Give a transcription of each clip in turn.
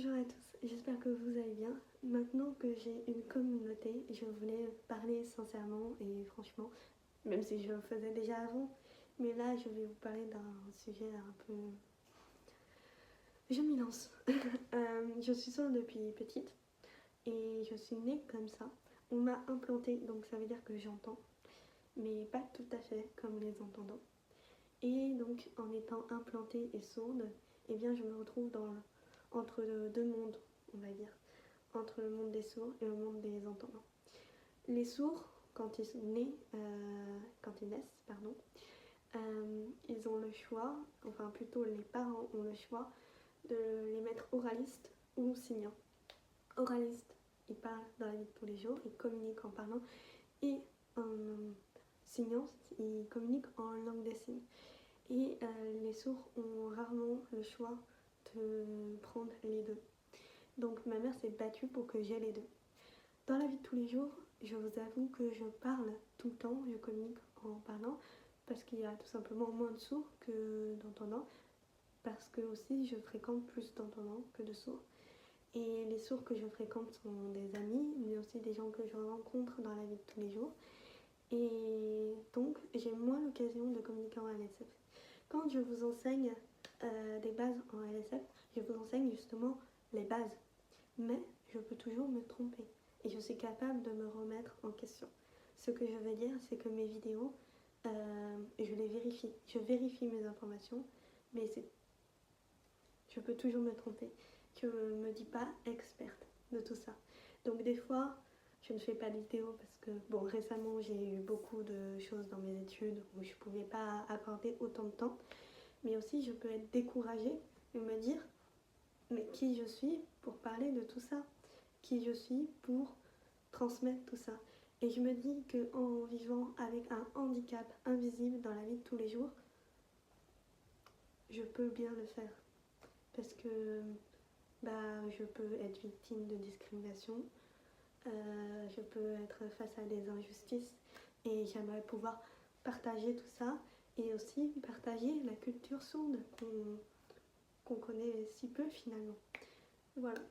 Bonjour à tous, j'espère que vous allez bien. Maintenant que j'ai une communauté, je voulais parler sincèrement et franchement, même si je le faisais déjà avant, mais là je vais vous parler d'un sujet un peu... Je m'y lance. Je suis sourde depuis petite et je suis née comme ça. On m'a implantée, donc ça veut dire que j'entends, mais pas tout à fait comme les entendants. Et donc en étant implantée et sourde, eh bien je me retrouve entre deux mondes, on va dire, entre le monde des sourds et le monde des entendants. Les sourds, quand ils naissent, ils ont le choix, enfin plutôt les parents ont le choix de les mettre oralistes ou signants. Oralistes, ils parlent dans la vie de tous les jours, ils communiquent en parlant, et signants, ils communiquent en langue des signes. Et les sourds ont rarement le choix de prendre les deux. Donc ma mère s'est battue pour que j'aie les deux. Dans la vie de tous les jours, je vous avoue que je parle tout le temps, je communique en parlant, parce qu'il y a tout simplement moins de sourds que d'entendants, parce que aussi je fréquente plus d'entendants que de sourds. Et les sourds que je fréquente sont des amis, mais aussi des gens que je rencontre dans la vie de tous les jours. Et donc j'ai moins l'occasion de communiquer en LSF. Quand je vous enseigne des bases en LSF, je vous enseigne justement les bases. Mais je peux toujours me tromper et je suis capable de me remettre en question. Ce que je veux dire, c'est que mes vidéos, je les vérifie. Je vérifie mes informations, mais je peux toujours me tromper. Je ne me dis pas experte de tout ça. Donc des fois, je ne fais pas de vidéos parce que, bon, récemment, j'ai eu beaucoup de choses dans mes études où je ne pouvais pas accorder autant de temps. Mais aussi, je peux être découragée et me dire, mais qui je suis pour parler de tout ça? Qui je suis pour transmettre tout ça? Et je me dis qu'en vivant avec un handicap invisible dans la vie de tous les jours, je peux bien le faire. Parce que je peux être victime de discrimination, je peux être face à des injustices et j'aimerais pouvoir partager tout ça et aussi partager la culture sourde qu'on connaît si peu finalement. Voilà,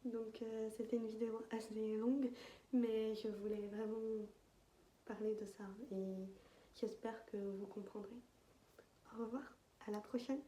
donc c'était une vidéo assez longue, mais je voulais vraiment parler de ça et j'espère que vous comprendrez. Au revoir, à la prochaine.